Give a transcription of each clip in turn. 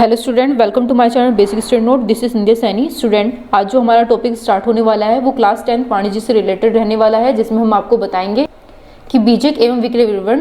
Hello student, welcome to my channel basic study note. This is Sandhya Saini. Student, आज जो हमारा topic start होने वाला है वो क्लास 10 वाणिज्य से रिलेटेड रहने वाला है, जिसमें हम आपको बताएंगे कि बीजक एवं विक्रय विवरण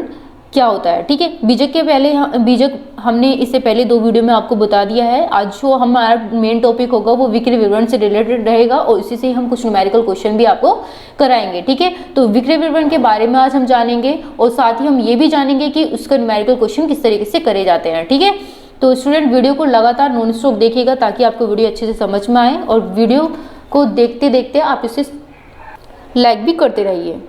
क्या होता है। ठीक है, बीजक हमने इससे पहले 2 वीडियो में आपको बता दिया है। आज जो हमारा मेन टॉपिक होगा वो विक्रय विवरण से रिलेटेड रहेगा और इसी से हम कुछ न्यूमेरिकल क्वेश्चन भी आपको कराएंगे। ठीक है, तो विक्रय विवरण के बारे में आज हम जानेंगे और साथ ही हम ये भी जानेंगे कि उसका न्यूमेरिकल क्वेश्चन किस तरीके से करे जाते हैं। ठीक है, तो स्टूडेंट वीडियो को लगातार नॉन स्टॉप देखिएगा ताकि आपको वीडियो अच्छे से समझ में आए और वीडियो को देखते देखते आप इसे लाइक भी करते रहिए।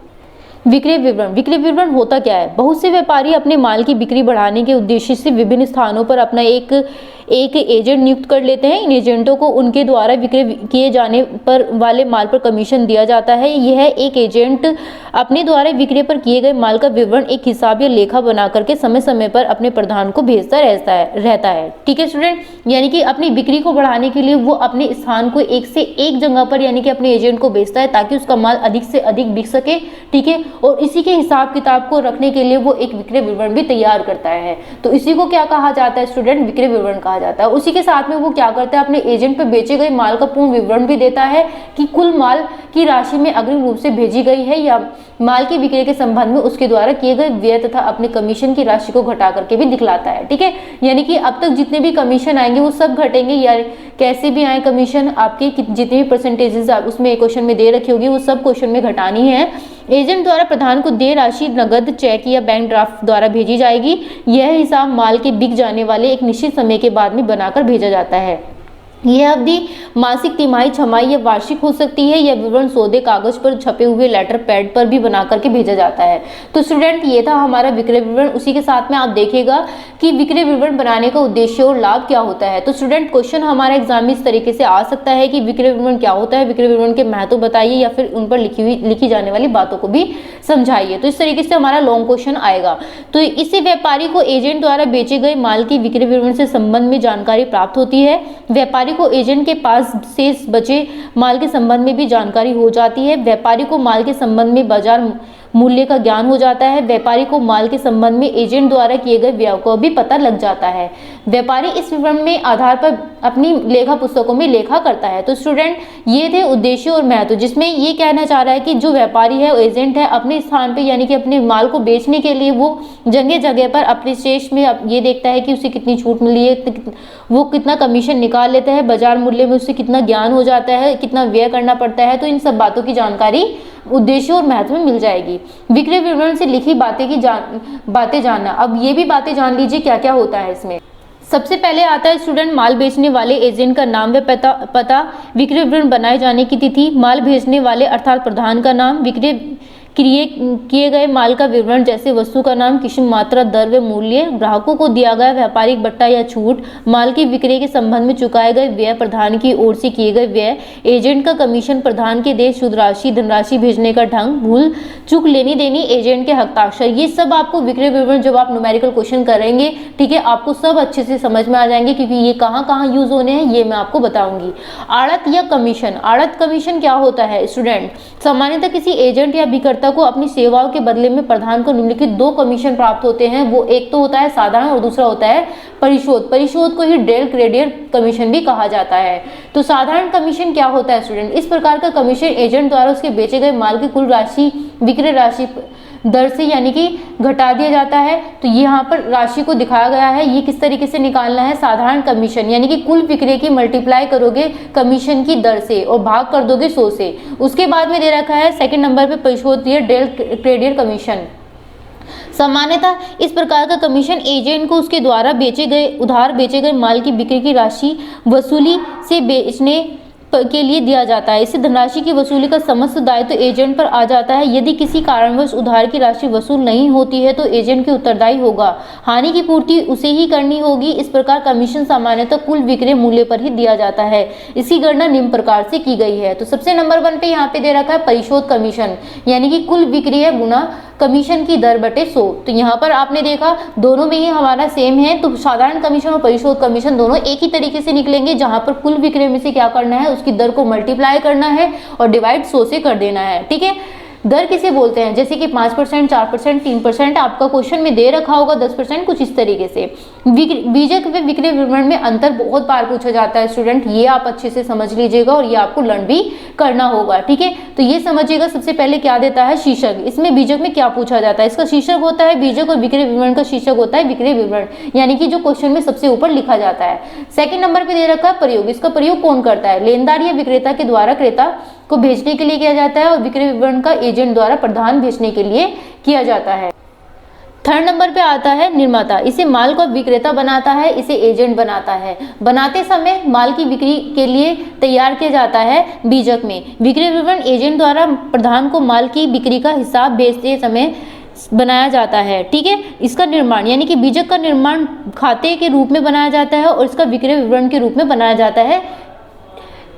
विक्रय विवरण होता क्या है? बहुत से व्यापारी अपने माल की बिक्री बढ़ाने के उद्देश्य से विभिन्न स्थानों पर अपना एक एजेंट नियुक्त कर लेते हैं। इन एजेंटों को उनके द्वारा विक्रय किए जाने पर वाले माल पर कमीशन दिया जाता है। यह एक एजेंट अपने द्वारा विक्रय पर किए गए माल का विवरण एक हिसाब या लेखा बना करके समय समय पर अपने प्रधान को भेजता रहता है। ठीक है स्टूडेंट, यानी कि अपनी बिक्री को बढ़ाने के लिए वो अपने स्थान को एक से एक जगह पर यानी कि अपने एजेंट को भेजता है ताकि उसका माल अधिक से अधिक बिक सके। ठीक है, और इसी के हिसाब किताब को रखने के लिए वो एक विक्रय विवरण भी तैयार करता है। तो इसी को क्या कहा जाता है स्टूडेंट? विक्रय विवरण कहा जाता है। उसी के साथ में वो क्या करता है, अपने एजेंट पे बेचे गए माल का पूर्ण विवरण भी देता है कि कुल माल की राशि में अग्रिम रूप से भेजी गई है या माल की बिक्री के संबंध में उसके द्वारा किए गए व्यय तथा अपने कमीशन की राशि को घटा करके भी दिखलाता है। ठीक है, यानी कि अब तक जितने भी कमीशन आएंगे वो सब घटेंगे या कैसे भी आए कमीशन, आपके जितने भी परसेंटेजेस उसमें क्वेश्चन में दे रखी होगी वो सब क्वेश्चन में घटानी है। एजेंट द्वारा प्रधान को देय राशि नगद, चेक या बैंक ड्राफ्ट द्वारा भेजी जाएगी। यह हिसाब माल के बिक जाने वाले एक निश्चित समय के बाद में बनाकर भेजा जाता है। यह अवधि मासिक, तिमाही, छमाही या वार्षिक हो सकती है। यह विवरण सौदे कागज पर छपे हुए लेटर पैड पर भी बना करके भेजा जाता है। तो स्टूडेंट, ये था हमारा विक्रय विवरण। उसी के साथ में आप देखिएगा कि विक्रय विवरण बनाने का उद्देश्य और लाभ क्या होता है। तो स्टूडेंट, क्वेश्चन हमारा एग्जाम में इस तरीके से आ सकता है कि विक्रय विवरण क्या होता है, विक्रय विवरण के महत्व बताइए या फिर उन पर लिखी जाने वाली बातों को भी समझाइए। तो इस तरीके से हमारा लॉन्ग क्वेश्चन आएगा। तो इससे व्यापारी को एजेंट द्वारा बेचे गए माल की विक्रय विवरण से संबंध में जानकारी प्राप्त होती है। व्यापारी को एजेंट के पास शेष बचे माल के संबंध में भी जानकारी हो जाती है। व्यापारी को माल के संबंध में बाजार मूल्य का ज्ञान हो जाता है। व्यापारी को माल के संबंध में एजेंट द्वारा किए गए व्यय को भी पता लग जाता है। व्यापारी इस विवरण में आधार पर अपनी लेखा पुस्तकों में लेखा करता है। तो स्टूडेंट, ये थे उद्देश्य और महत्व, जिसमें ये कहना चाह रहा है कि जो व्यापारी है, एजेंट है, अपने स्थान पे यानी कि अपने माल को बेचने के लिए वो जगह जगह पर अपने शेष में ये देखता है कि उसे कितनी छूट मिली है, वो कितना कमीशन निकाल लेता है, बाजार मूल्य में उससे कितना ज्ञान हो जाता है, कितना व्यय करना पड़ता है। तो इन सब बातों की जानकारी उद्देश्य और महत्व में मिल जाएगी। विक्रय विवरण से लिखी बातें जानना। अब ये भी बातें जान लीजिए क्या क्या होता है इसमें। सबसे पहले आता है स्टूडेंट माल बेचने वाले एजेंट का नाम व पता, विक्रय विवरण बनाए जाने की तिथि, माल भेजने वाले अर्थात प्रधान का नाम, विक्रय किए गए माल का विवरण जैसे वस्तु का नाम, किस्म, मात्रा, दर व मूल्य, ग्राहकों को दिया गया व्यापारिक बट्टा या छूट, माल की बिक्री के संबंध में चुकाए गए व्यय, प्रधान की ओर से किए गए व्यय, एजेंट का कमीशन, प्रधान के देय शुद्ध राशि, धनराशि भेजने का ढंग, भूल चूक लेनी देनी, एजेंट के हस्ताक्षर। ये सब आपको विक्रय विवरण जब आप न्यूमेरिकल क्वेश्चन करेंगे, ठीक है, आपको सब अच्छे से समझ में आ जाएंगे क्योंकि ये कहाँ कहाँ यूज होने हैं ये मैं आपको बताऊंगी। आड़त या कमीशन। आड़त कमीशन क्या होता है स्टूडेंट? सामान्यतः किसी एजेंट या अभिकर्ता को अपनी सेवाओं के बदले में प्रधान को निम्नलिखित 2 कमीशन प्राप्त होते हैं। वो एक तो होता है साधारण और दूसरा होता है परिशोध। परिशोध को ही डेल क्रेडियर कमीशन भी कहा जाता है। तो साधारण कमीशन क्या होता है स्टूडेंट? इस प्रकार का कमीशन एजेंट द्वारा उसके बेचे गए माल की कुल राशि विक्रय राशि दर से यानी कि घटा दिया जाता है। तो यहाँ पर राशि को दिखाया गया है, ये किस तरीके से निकालना है। साधारण कमीशन यानी कि कुल विक्रय की मल्टीप्लाई करोगे कमीशन की दर से और भाग कर दोगे 100 से। उसके बाद में दे रखा है सेकंड नंबर पे परिशोध डेल क्रेडियर कमीशन। सामान्यतः इस प्रकार का कमीशन एजेंट को उसके द्वारा उधार बेचे गए माल की बिक्री की राशि वसूली से बेचने के लिए दिया जाता है। इससे धनराशि की वसूली का समस्त दायित्व एजेंट पर आ जाता है। यदि किसी कारणवश उधार की राशि वसूल नहीं होती है तो एजेंट की उत्तरदायी होगा। हानि की पूर्ति उसे ही करनी होगी। इस प्रकार कमीशन सामान्यतः कुल विक्रय मूल्य पर ही दिया जाता है। इसकी गणना निम्न प्रकार से की गई है। तो सबसे नंबर 1 पे यहाँ पे दे रखा है परिशोध कमीशन, यानी कि कुल विक्रय गुना कमीशन की दर बटे 100। तो यहाँ पर आपने देखा दोनों में ही हमारा सेम है। तो साधारण कमीशन और परिशोध कमीशन दोनों एक ही तरीके से निकलेंगे, जहां पर कुल विक्रय में से क्या करना है, उसकी दर को मल्टीप्लाई करना है और डिवाइड 100 से कर देना है। ठीक है, दर किसे बोलते हैं, जैसे कि 5%, 4%, 3%, आपका क्वेश्चन में दे रखा होगा 10%, कुछ इस तरीके से। बीजक व विक्रय विवरण में अंतर बहुत बार पूछा जाता है स्टूडेंट, ये आप अच्छे से समझ लीजिएगा और ये आपको लर्न भी करना होगा, ठीक है। तो ये समझिएगा सबसे पहले क्या देता है, शीर्षक। इसमें बीजक में क्या पूछा जाता है, इसका शीर्षक होता है बीजक और विक्रय विवरण का शीर्षक होता है विक्रय विवरण, यानी कि जो क्वेश्चन में सबसे ऊपर लिखा जाता है। सेकंड नंबर पे दे रखा है प्रयोग। इसका प्रयोग कौन करता है, लेनदार या विक्रेता के द्वारा क्रेता को भेजने के लिए किया जाता है और विक्रय विवरण का एजेंट द्वारा प्रदान भेजने के लिए किया जाता है। थर्ड नंबर पे आता है निर्माता। इसे माल को विक्रेता बनाता है, इसे एजेंट बनाता है। बनाते समय माल की बिक्री के लिए तैयार किया जाता है बीजक में। विक्रय विवरण एजेंट द्वारा प्रधान को माल की बिक्री का हिसाब भेजते समय बनाया जाता है, ठीक है। इसका निर्माण यानी कि बीजक का निर्माण खाते के रूप में बनाया जाता है और इसका विक्रय विवरण के रूप में बनाया जाता है।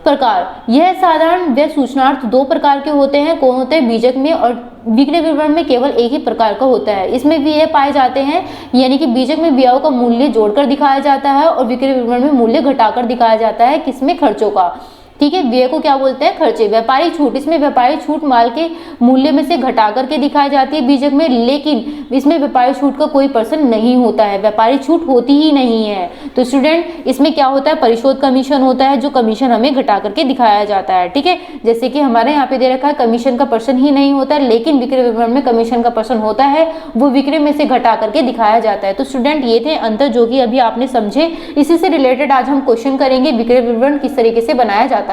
प्रकार, यह साधारण व सूचनार्थ दो प्रकार के होते हैं। कौन होते हैं, बीजक में और विक्रय विवरण में केवल एक ही प्रकार का होता है। इसमें व्यय पाए जाते हैं, यानी कि बीजक में व्ययों का मूल्य जोड़कर दिखाया जाता है और विक्रय विवरण में मूल्य घटाकर दिखाया जाता है, किसमें, खर्चों का, ठीक है। व्यय को क्या बोलते हैं, खर्चे। व्यापारी छूट, इसमें व्यापारी छूट माल के मूल्य में से घटा करके दिखाई जाती है बीजक में, लेकिन इसमें व्यापारी छूट का कोई पर्सन नहीं होता है, व्यापारी छूट होती ही नहीं है। तो स्टूडेंट इसमें क्या होता है, परिशोध कमीशन होता है, जो कमीशन हमें घटा करके दिखाया जाता है, ठीक है। जैसे कि हमारे यहाँ पे दे रखा है कमीशन का पर्सन ही नहीं होता है, लेकिन विक्रय विवरण में कमीशन का पर्सन होता है, वो विक्रय में से घटा करके दिखाया जाता है। तो स्टूडेंट ये थे अंतर जो कि अभी आपने समझे। इसी से रिलेटेड आज हम क्वेश्चन करेंगे, विक्रय विवरण किस तरीके से बनाया जाता है।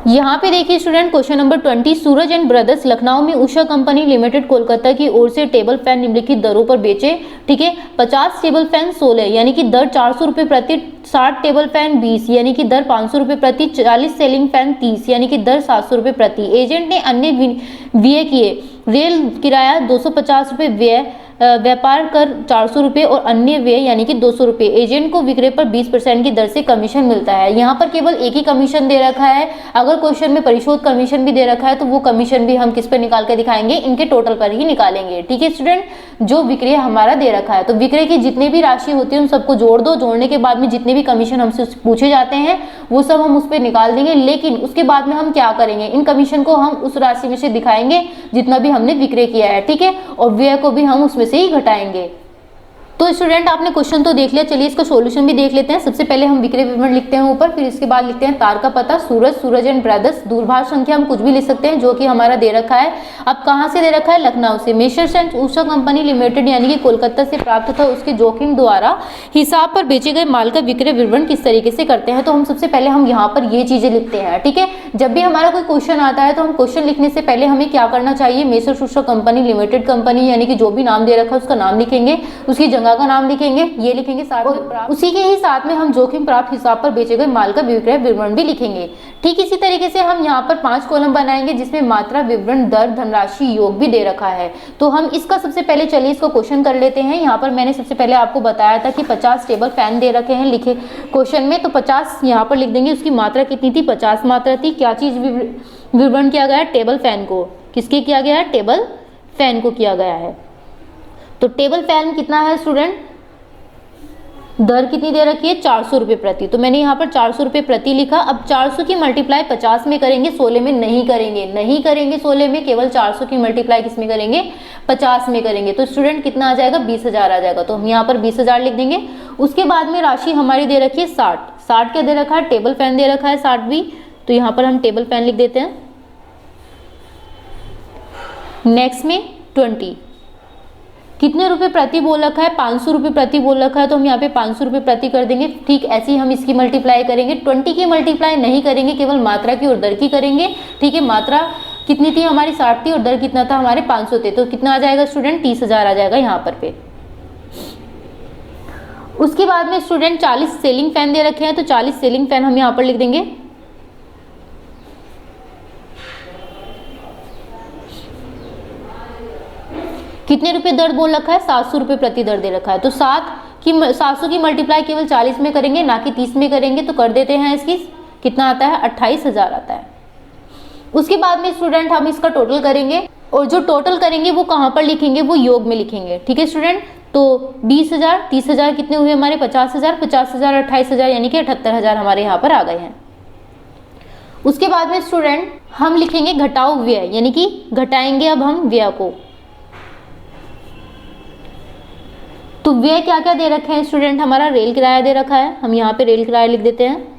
यहाँ पे देखिए student question number 20, Suraj and brothers Lucknow में उषा कंपनी लिमिटेड कोलकाता की ओर से टेबल फैन निम्नलिखित दरों पर बेचे, ठीक है। 50 टेबल फैन 16 यानी कि दर 400 रुपये प्रति, 60 टेबल फैन 20 यानी कि दर 500 रुपये प्रति, 40 सेलिंग फैन 30 यानी कि दर 700 रुपये प्रति। एजेंट ने अन्य व्यय किए, रेल किराया 250 रुपये व्यय, व्यापार कर 400 रुपये और अन्य व्यय यानी कि 200 रुपये। एजेंट को विक्रय पर 20% की दर से कमीशन मिलता है। यहाँ पर केवल एक ही कमीशन दे रखा है, अगर क्वेश्चन में परिशोध कमीशन भी दे रखा है तो वो कमीशन भी हम किस पर निकाल के दिखाएंगे, इनके टोटल पर ही निकालेंगे, ठीक है स्टूडेंट। जो विक्रय हमारा दे रखा है तो विक्रय की जितनी भी राशि होती है उन सबको जोड़ दो, जोड़ने के बाद में जितने भी कमीशन हमसे पूछे जाते हैं वो सब हम उस पर निकाल देंगे, लेकिन उसके बाद में हम क्या करेंगे, इन कमीशन को हम उस राशि में से दिखाएंगे जितना भी हमने विक्रय किया है, ठीक है, और व्यय को भी हम उसमें से ही घटाएंगे। तो स्टूडेंट आपने क्वेश्चन तो देख लिया, चलिए इसका सॉल्यूशन भी देख लेते हैं। सबसे पहले हम विक्रय विवरण लिखते हैं ऊपर, फिर इसके बाद लिखते हैं तार का पता, सूरज, सूरज एंड ब्रदर्स, दूरभाष संख्या हम कुछ भी लिख सकते हैं जो कि हमारा दे रखा है। अब कहाँ से दे रखा है, लखनऊ से। Messrs and Usha company limited यानी कि कोलकाता से प्राप्त था, उसके जोखिम द्वारा हिसाब पर बेचे गए माल का विक्रय विवरण किस तरीके से करते हैं। तो हम सबसे पहले हम यहाँ पर ये चीजें लिखते हैं, ठीक है। जब भी हमारा कोई क्वेश्चन आता है तो हम क्वेश्चन लिखने से पहले हमें क्या करना चाहिए, messrs Usha company limited company यानी कि जो भी नाम दे रखा है उसका नाम लिखेंगे, उसकी जगह का नाम लिखेंगे, ये लिखेंगे साथ में, उसी के ही साथ में हम जोखिम प्राप्त हिसाब पर बेचे गए माल का विक्रय विवरण भी लिखेंगे। ठीक इसी तरीके से हम यहाँ पर 5 कॉलम बनाएंगे जिसमें मात्रा, विवरण, दर, धनराशि, योग भी दे रखा है। तो हम इसका सबसे पहले चलिए इसको क्वेश्चन कर लेते हैं। यहाँ पर मैंने सबसे पहले आपको बताया था कि 50 टेबल फैन दे रखे हैं लिखे क्वेश्चन में, तो 50 यहाँ पर लिख देंगे। उसकी मात्रा कितनी थी, 50 मात्रा थी। क्या चीज विवरण किया गया है, टेबल फैन को। किसके किया गया है, टेबल फैन को किया गया है। तो टेबल फैन कितना है स्टूडेंट, दर कितनी दे रखी है, 400 रुपये प्रति। तो मैंने यहाँ पर 400 रुपये प्रति लिखा। अब 400 की मल्टीप्लाई 50 में करेंगे, 16 में नहीं करेंगे 16 में, केवल 400 की मल्टीप्लाई किस में करेंगे, 50 में करेंगे। तो स्टूडेंट कितना आ जाएगा, 20,000 आ जाएगा। तो हम यहाँ पर 20,000 लिख देंगे। उसके बाद में राशि हमारी दे रखी है 60 क्या दे रखा है, टेबल फैन दे रखा है 60 भी, तो यहाँ पर हम टेबल फैन लिख देते हैं। नेक्स्ट में 20 कितने रुपए प्रति बोल रखा है, 500 रुपये प्रति बोल रखा है, तो हम यहाँ पे 500 रुपये प्रति कर देंगे। ठीक ऐसे ही हम इसकी मल्टीप्लाई करेंगे। 20 की मल्टीप्लाई नहीं करेंगे, केवल मात्रा की और दर की करेंगे। ठीक है, मात्रा कितनी थी हमारी 60 थी और दर कितना था हमारे 500 थे, तो कितना आ जाएगा स्टूडेंट, 30,000 आ जाएगा यहाँ पर पे। उसके बाद में स्टूडेंट 40 सेलिंग फैन दे रखे हैं, तो 40 सेलिंग फैन हम यहाँ पर लिख देंगे। कितने रुपए दर बोल रखा है, 700 रुपये प्रति दर दे रखा है। तो 700 की मल्टीप्लाई केवल 40 में करेंगे, ना कि 30 में करेंगे। तो कर देते हैं इसकी, कितना आता है, 28,000 आता है। उसके बाद में स्टूडेंट हम इसका टोटल करेंगे, और जो टोटल करेंगे वो कहाँ पर लिखेंगे, वो योग में लिखेंगे। ठीक है स्टूडेंट, तो 20,000 30,000 कितने हुए हमारे, 50,000 28,000 यानी कि 78,000 हमारे यहाँ पर आ गए हैं। उसके बाद में स्टूडेंट हम लिखेंगे घटाओ व्यय, यानी कि घटाएंगे अब हम व्यय को। तो व्यय क्या क्या दे रखे हैं स्टूडेंट, हमारा रेल किराया दे रखा है, हम यहाँ पे रेल किराया लिख देते हैं।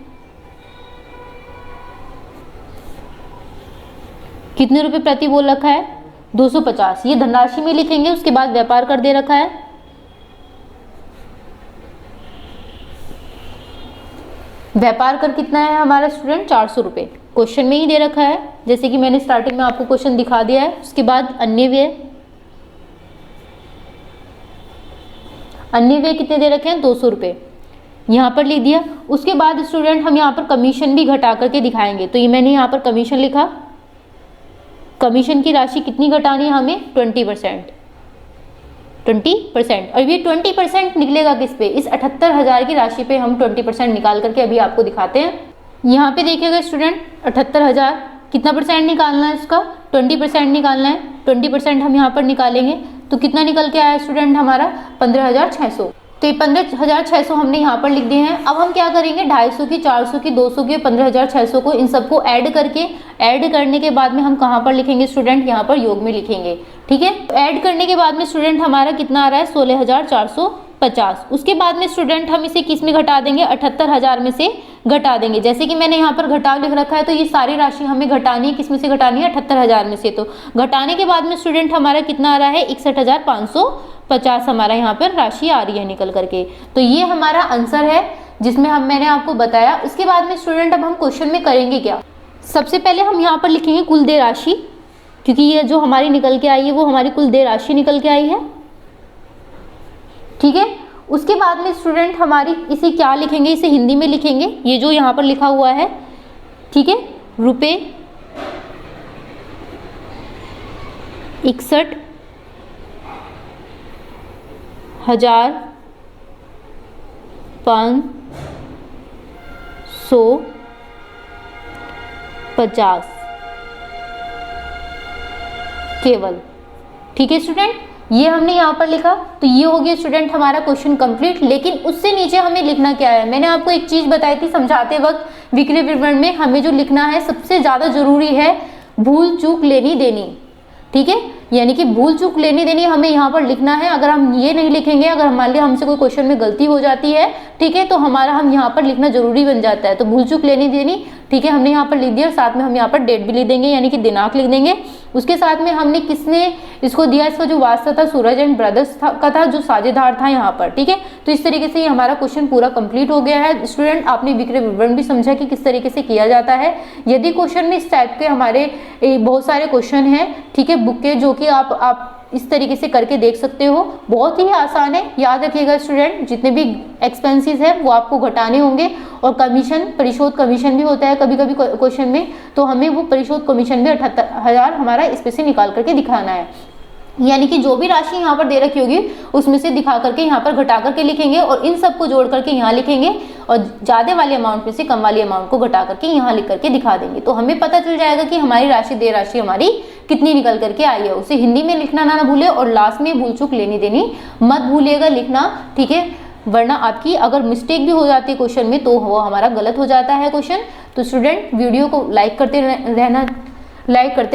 कितने रुपए प्रति बोल रखा है, 250, ये धनराशि में लिखेंगे। उसके बाद व्यापार कर दे रखा है, व्यापार कर कितना है हमारा स्टूडेंट, 400 रुपये, क्वेश्चन में ही दे रखा है, जैसे कि मैंने स्टार्टिंग में आपको क्वेश्चन दिखा दिया है। उसके बाद अन्य व्यय, अन्य व्यय कितने दे रखे हैं, 200 रुपये, यहाँ पर लिख दिया। उसके बाद स्टूडेंट हम यहाँ पर कमीशन भी घटा करके दिखाएंगे, तो ये मैंने यहाँ पर कमीशन लिखा। कमीशन की राशि कितनी घटानी है हमें, 20%, 20%। और ये 20% निकलेगा किस पे, इस 78,000 की राशि पे हम 20% निकाल करके अभी आपको दिखाते हैं। यहाँ पे देखिएगा स्टूडेंट, 78,000 कितना परसेंट निकालना है इसका, 20% निकालना है। 20% हम यहाँ पर निकालेंगे तो कितना निकल के आया स्टूडेंट हमारा, 15,600। तो ये 15,600 हमने यहाँ पर लिख दिए हैं। अब हम क्या करेंगे, 250 की, 400 की, 200 की, 15,600 को, इन सबको ऐड करके, ऐड करने के बाद में हम कहाँ पर लिखेंगे स्टूडेंट, यहाँ पर योग में लिखेंगे। ठीक है, तो ऐड करने के बाद में स्टूडेंट हमारा कितना आ रहा है, 16,450। उसके बाद में स्टूडेंट हम इसे किस में घटा देंगे, 78,000 में से घटा देंगे। जैसे कि मैंने यहाँ पर घटाव लिख रखा है, तो ये सारी राशि हमें घटानी है, किस में से घटानी है, 78,000 में से। तो घटाने के बाद में स्टूडेंट हमारा कितना आ रहा है, 61,550 हमारा यहाँ पर राशि आ रही है निकल करके। तो ये हमारा आंसर है जिसमें मैंने आपको बताया। उसके बाद में स्टूडेंट अब हम क्वेश्चन में करेंगे क्या, सबसे पहले हम यहाँ पर लिखेंगे कुल देय राशि, क्योंकि ये जो हमारी निकल के आई है वो हमारी कुल देय राशि निकल के आई है। ठीक है, उसके बाद में स्टूडेंट हमारी इसे क्या लिखेंगे, इसे हिंदी में लिखेंगे, ये जो यहाँ पर लिखा हुआ है। ठीक है, रुपये 61,550 केवल। ठीक है स्टूडेंट, ये हमने यहाँ पर लिखा। तो ये हो गया स्टूडेंट हमारा क्वेश्चन कंप्लीट। लेकिन उससे नीचे हमें लिखना क्या है, मैंने आपको एक चीज बताई थी समझाते वक्त, विक्रय विवरण में हमें जो लिखना है सबसे ज्यादा जरूरी है भूल चूक लेनी देनी। ठीक है, यानी कि भूल चूक लेनी देनी हमें यहाँ पर लिखना है। अगर हम ये नहीं लिखेंगे, अगर मान लिया हमसे कोई क्वेश्चन में गलती हो जाती है, ठीक है, तो हमारा हम यहाँ पर लिखना जरूरी बन जाता है। तो भूल चूक लेनी देनी, ठीक है, हमने यहाँ पर लिख दिया। साथ में हम यहाँ पर डेट भी लिख देंगे, यानी कि दिनांक लिख देंगे। उसके साथ में हमने किसने इसको दिया, इसका जो वास्ता था सूरज एंड ब्रदर्स का था, जो साझेदार था यहाँ पर। ठीक है, तो इस तरीके से हमारा क्वेश्चन पूरा कंप्लीट हो गया है। स्टूडेंट आपने विक्रय विवरण भी समझा कि किस तरीके से किया जाता है। यदि क्वेश्चन में इस टाइप के हमारे बहुत सारे क्वेश्चन हैं, ठीक है, बुक के, जो कि आप इस तरीके से करके देख सकते हो, बहुत ही आसान है। याद रखिएगा स्टूडेंट, जितने भी एक्सपेंसेस है वो आपको घटाने होंगे। और कमीशन, परिशोध कमीशन भी होता है कभी कभी क्वेश्चन में, तो हमें वो परिशोध कमीशन भी 78,000 हमारा इसमें से निकाल करके दिखाना है। यानी कि जो भी राशि यहाँ पर दे रखी होगी उसमें से दिखा करके यहाँ पर घटा करके लिखेंगे, और इन सबको जोड़ करके यहाँ लिखेंगे, और ज्यादा वाले अमाउंट में से कम वाली अमाउंट को घटा करके यहाँ लिख करके दिखा देंगे। तो हमें पता चल जाएगा कि हमारी राशि, देय राशि हमारी कितनी निकल करके आई है। उसे हिंदी में लिखना ना भूले, और लास्ट में भूल चूक लेनी देनी मत भूलिएगा लिखना। ठीक है, वरना आपकी अगर मिस्टेक भी हो जाती है क्वेश्चन में तो वो हमारा गलत हो जाता है क्वेश्चन। तो स्टूडेंट वीडियो को लाइक करते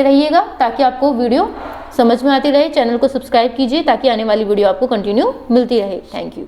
रहिएगा ताकि आपको वीडियो समझ में आती रहे। चैनल को सब्सक्राइब कीजिए ताकि आने वाली वीडियो आपको कंटिन्यू मिलती रहे। Thank you.